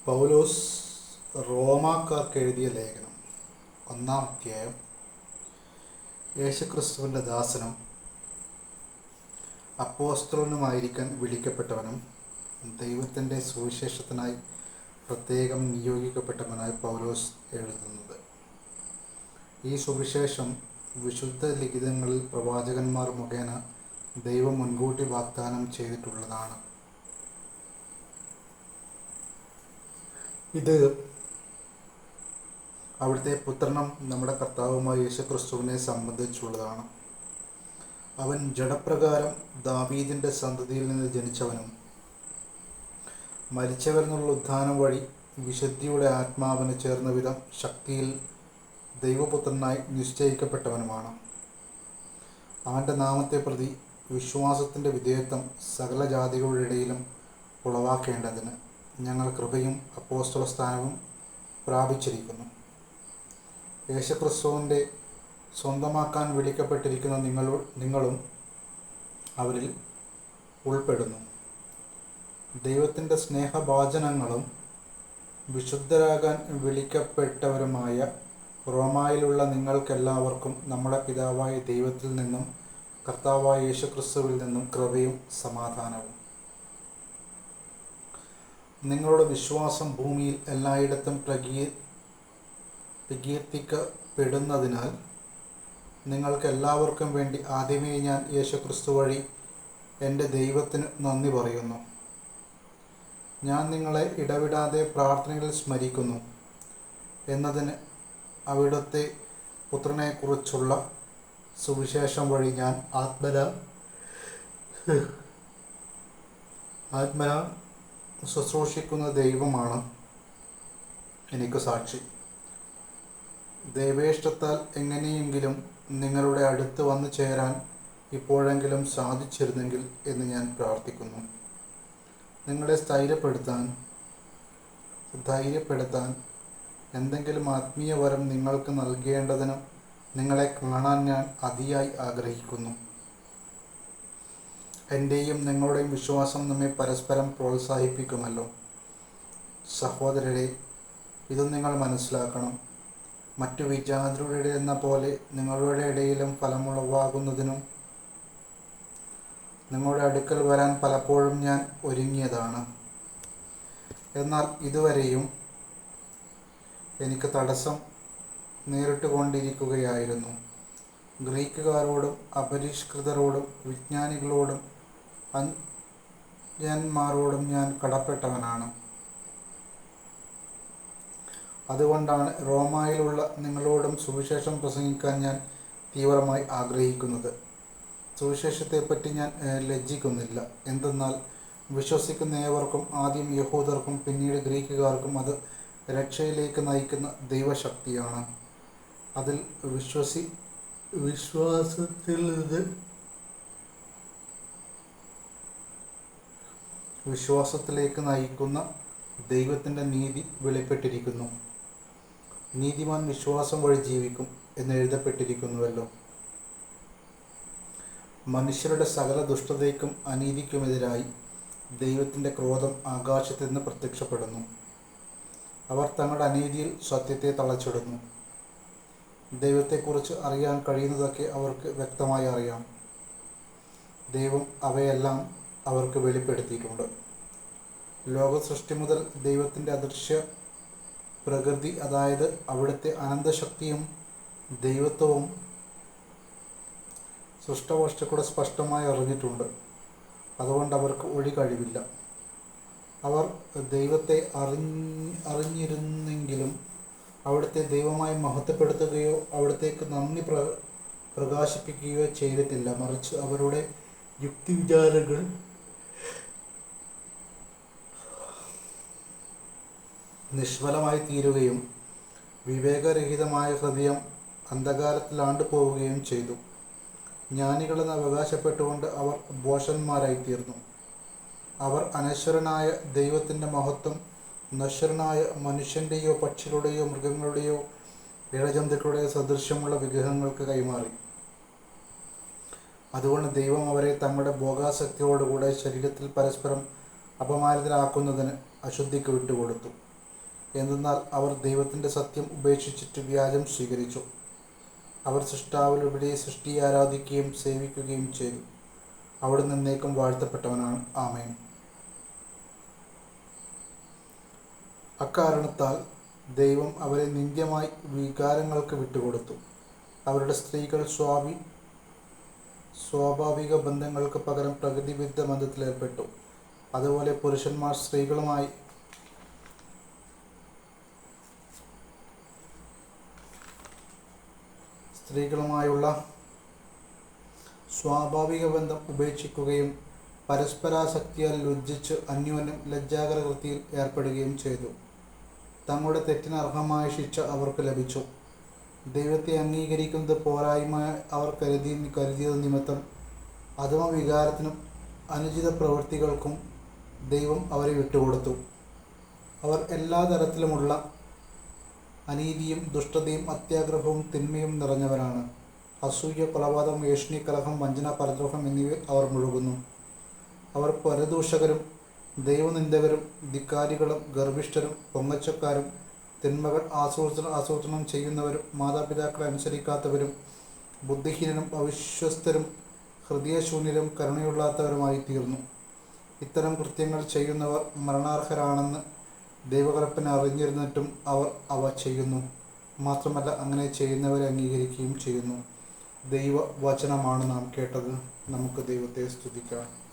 പൗലോസ് റോമാക്കാർക്ക് എഴുതിയ ലേഖനം 1-ാം അധ്യായം. യേശുക്രിസ്തുവിൻ്റെ ദാസനും അപ്പോസ്തലനുമായിരിക്കാൻ വിളിക്കപ്പെട്ടവനും ദൈവത്തിൻ്റെ സുവിശേഷത്തിനായി പ്രത്യേകം നിയോഗിക്കപ്പെട്ടവനായി പൗലോസ് എഴുതുന്നത്. ഈ സുവിശേഷം വിശുദ്ധ ലിഖിതങ്ങളിൽ പ്രവാചകന്മാർ മുഖേന ദൈവം മുൻകൂട്ടി വാഗ്ദാനം ചെയ്തിട്ടുള്ളതാണ്. ഇത് അവിടുത്തെ പുത്രനും നമ്മുടെ കർത്താവുമായ യേശുക്രിസ്തുവിനെ സംബന്ധിച്ചുള്ളതാണ്. അവൻ ജഡപ്രകാരം ദാവീദിൻ്റെ സന്തതിയിൽ നിന്ന് ജനിച്ചവനും മരിച്ചവരിൽ നിന്നുള്ള ഉത്ഥാനം വഴി വിശുദ്ധിയുടെ ആത്മാവിന് ചേർന്ന വിധം ശക്തിയിൽ ദൈവപുത്രനായി നിശ്ചയിക്കപ്പെട്ടവനുമാണ്. അവൻ്റെ നാമത്തെ പ്രതി വിശ്വാസത്തിൻ്റെ വിധേയത്വം സകല ജാതികളുടെ ഇടയിലും ഉളവാക്കേണ്ടതിന് ഞങ്ങൾ കൃപയും അപ്പോസ്തല സ്ഥാനവും പ്രാപിച്ചിരിക്കുന്നു. യേശുക്രിസ്തുവിൻ്റെ സ്വന്തമാക്കാൻ വിളിക്കപ്പെട്ടിരിക്കുന്ന നിങ്ങളും അവരിൽ ഉൾപ്പെടുന്നു. ദൈവത്തിൻ്റെ സ്നേഹഭാജനങ്ങളും വിശുദ്ധരാകാൻ വിളിക്കപ്പെട്ടവരുമായ റോമായിലുള്ള നിങ്ങൾക്കെല്ലാവർക്കും നമ്മുടെ പിതാവായ ദൈവത്തിൽ നിന്നും കർത്താവായ യേശുക്രിസ്തുവിൽ നിന്നും കൃപയും സമാധാനവും. നിങ്ങളുടെ വിശ്വാസം ഭൂമിയിൽ എല്ലായിടത്തും പ്രകീർത്തിക്കപ്പെടുന്നതിനാൽ നിങ്ങൾക്ക് എല്ലാവർക്കും വേണ്ടി ആദ്യമേ ഞാൻ യേശുക്രിസ്തു വഴി എൻ്റെ ദൈവത്തിന് നന്ദി പറയുന്നു. ഞാൻ നിങ്ങളെ ഇടവിടാതെ പ്രാർത്ഥനയിൽ സ്മരിക്കുന്നു എന്നതിന് അവിടുത്തെ പുത്രനെക്കുറിച്ചുള്ള സുവിശേഷം വഴി ഞാൻ ആത്മന ശുശ്രൂഷിക്കുന്ന ദൈവമാണ് എനിക്ക് സാക്ഷി. ദൈവേഷ്ടത്താൽ എങ്ങനെയെങ്കിലും നിങ്ങളുടെ അടുത്ത് വന്നു ചേരാൻ ഇപ്പോഴെങ്കിലും സാധിച്ചിരുന്നെങ്കിൽ എന്ന് ഞാൻ പ്രാർത്ഥിക്കുന്നു. നിങ്ങളെ ധൈര്യപ്പെടുത്താൻ എന്തെങ്കിലും ആത്മീയ വരം നിങ്ങൾക്ക് നൽകേണ്ടതിന് നിങ്ങളെ കാണാൻ ഞാൻ അതിയായി ആഗ്രഹിക്കുന്നു. എൻ്റെയും നിങ്ങളുടെയും വിശ്വാസം നമ്മെ പരസ്പരം പ്രോത്സാഹിപ്പിക്കുമല്ലോ. സഹോദരരെ, ഇത് നിങ്ങൾ മനസ്സിലാക്കണം. മറ്റു വിജാതിരുടെ എന്ന പോലെ നിങ്ങളുടെ ഇടയിലും ഫലമുളവാകുന്നതിനും നിങ്ങളുടെ അടുക്കൽ വരാൻ പലപ്പോഴും ഞാൻ ഒരുങ്ങിയതാണ്. എന്നാൽ ഇതുവരെയും എനിക്ക് തടസ്സം നേരിട്ടുകൊണ്ടിരിക്കുകയായിരുന്നു. ഗ്രീക്കുകാരോടും അപരിഷ്കൃതരോടും വിജ്ഞാനികളോടും അജ്ഞന്മാരോടും ഞാൻ കടപ്പെട്ടവനാണ്. അതുകൊണ്ടാണ് റോമായിലുള്ള നിങ്ങളോടും സുവിശേഷം പ്രസംഗിക്കാൻ ഞാൻ തീവ്രമായി ആഗ്രഹിക്കുന്നത്. സുവിശേഷത്തെപ്പറ്റി ഞാൻ ലജ്ജിക്കുന്നില്ല. എന്തെന്നാൽ വിശ്വസിക്കുന്ന ഏവർക്കും, ആദ്യം യഹൂദർക്കും പിന്നീട് ഗ്രീക്കുകാർക്കും, അത് രക്ഷയിലേക്ക് നയിക്കുന്ന ദൈവശക്തിയാണ്. അതിൽ വിശ്വാസത്തിലേക്ക് നയിക്കുന്ന ദൈവത്തിൻ്റെ നീതി വെളിപ്പെട്ടിരിക്കുന്നു. നീതിമാൻ വിശ്വാസം വഴി ജീവിക്കും എന്ന് എഴുതപ്പെട്ടിരിക്കുന്നുവല്ലോ. മനുഷ്യരുടെ സകല ദുഷ്ടതയ്ക്കും അനീതിക്കുമെതിരായി ദൈവത്തിൻ്റെ ക്രോധം ആകാശത്ത് നിന്ന് പ്രത്യക്ഷപ്പെടുന്നു. അവർ തങ്ങളുടെ അനീതിയിൽ സത്യത്തെ തളച്ചിടുന്നു. ദൈവത്തെക്കുറിച്ച് അറിയാൻ കഴിയുന്നതൊക്കെ അവർക്ക് വ്യക്തമായി അറിയാം. ദൈവം അവയെല്ലാം അവർക്ക് വെളിപ്പെടുത്തിയിട്ടുണ്ട്. ലോകസൃഷ്ടി മുതൽ ദൈവത്തിൻ്റെ അദൃശ്യ പ്രകൃതി, അതായത് അവിടുത്തെ അനന്തശക്തിയും ദൈവത്വവും സൃഷ്ടവസ്തുക്കളുടെ സ്പഷ്ടമായി അറിഞ്ഞിട്ടുണ്ട്. അതുകൊണ്ട് അവർക്ക് ഒഴി കഴിവില്ല. അവർ ദൈവത്തെ അറിഞ്ഞിരുന്നെങ്കിലും അവിടുത്തെ ദൈവമായി മഹത്വപ്പെടുത്തുകയോ അവിടത്തേക്ക് നന്ദി പ്രകാശിപ്പിക്കുകയോ ചെയ്തിട്ടില്ല. മറിച്ച് അവരുടെ യുക്തിവിചാരങ്ങൾ നിഷ്ഫലമായി തീരുകയും വിവേകരഹിതമായ ഹൃദയം അന്ധകാരത്തിലാണ്ടു പോവുകയും ചെയ്തു. ജ്ഞാനികളെന്ന് അവകാശപ്പെട്ടുകൊണ്ട് അവർ ഭോഷന്മാരായിത്തീർന്നു. അവർ അനശ്വരനായ ദൈവത്തിൻ്റെ മഹത്വം നശ്വരനായ മനുഷ്യൻ്റെയോ പക്ഷികളുടെയോ മൃഗങ്ങളുടെയോ ഇഴജന്തുക്കളുടെയോ സദൃശ്യമുള്ള വിഗ്രഹങ്ങൾക്ക് കൈമാറി. അതുകൊണ്ട് ദൈവം അവരെ തങ്ങളുടെ ഭോഗാസക്തിയോടുകൂടെ ശരീരത്തിൽ പരസ്പരം അപമാനിതരാക്കുന്നതിന് അശുദ്ധിക്ക് വിട്ടുകൊടുത്തു. എന്തെന്നാൽ അവർ ദൈവത്തിൻ്റെ സത്യം ഉപേക്ഷിച്ചിട്ട് വ്യാജം സ്വീകരിച്ചു. അവർ സൃഷ്ടാവിലുപരി സൃഷ്ടിയെ ആരാധിക്കുകയും സേവിക്കുകയും ചെയ്തു. അവിടുന്ന് എന്നേക്കും വാഴ്ത്തപ്പെട്ടവനാണ്. ആമേൻ. അക്കാരണത്താൽ ദൈവം അവരെ നിന്ദ്യമായി വികാരങ്ങൾക്ക് വിട്ടുകൊടുത്തു. അവരുടെ സ്ത്രീകൾ സ്വാഭാവിക ബന്ധങ്ങൾക്ക് പകരം പ്രകൃതിവിരുദ്ധ ബന്ധത്തിലേർപ്പെട്ടു. അതുപോലെ പുരുഷന്മാർ സ്ത്രീകളുമായുള്ള സ്വാഭാവിക ബന്ധം ഉപേക്ഷിക്കുകയും പരസ്പരാസക്തിയാൽ ലജ്ജിച്ച് അന്യോന്യം ലജ്ജാകരവൃത്തിയിൽ ഏർപ്പെടുകയും ചെയ്തു. തങ്ങളുടെ തെറ്റിന് അർഹമായ ശിക്ഷ അവർക്ക് ലഭിച്ചു. ദൈവത്തെ അംഗീകരിക്കുന്നത് പോരായ്മ അവർ കരുതിയത് നിമിത്തം അധമവികാരത്തിനും അനുചിത പ്രവൃത്തികൾക്കും ദൈവം അവരെ വിട്ടുകൊടുത്തു. അവർ എല്ലാ തരത്തിലുമുള്ള അനീതിയും ദുഷ്ടതയും അത്യാഗ്രഹവും തിന്മയും നിറഞ്ഞവരാണ്. അസൂയ, കൊലപാതകം, ഏഷണി, കലഹം, വഞ്ചന, പരദ്രോഹം എന്നിവയിൽ അവർ മുഴുകുന്നു. അവർ പരദൂഷകരും ദൈവനിന്ദകരും ധിക്കാരികളും ഗർഭിഷ്ഠരും പൊങ്ങച്ചക്കാരും തിന്മകൾ ആസൂത്രണം ചെയ്യുന്നവരും മാതാപിതാക്കളെ അനുസരിക്കാത്തവരും ബുദ്ധിഹീനരും അവിശ്വസ്തരും ഹൃദയശൂന്യരും കരുണയില്ലാത്തവരുമായി തീർന്നു. ഇത്തരം കൃത്യങ്ങൾ ചെയ്യുന്നവർ മരണാർഹരാണെന്ന് ദൈവകൽപ്പന അറിഞ്ഞിരുന്നിട്ടും അവർ അവ ചെയ്യുന്നു. മാത്രമല്ല, അങ്ങനെ ചെയ്യുന്നവരെ അംഗീകരിക്കുകയും ചെയ്യുന്നു. ദൈവവചനമാണ് നാം കേട്ടത്. നമുക്ക് ദൈവത്തെ സ്തുതിക്കാം.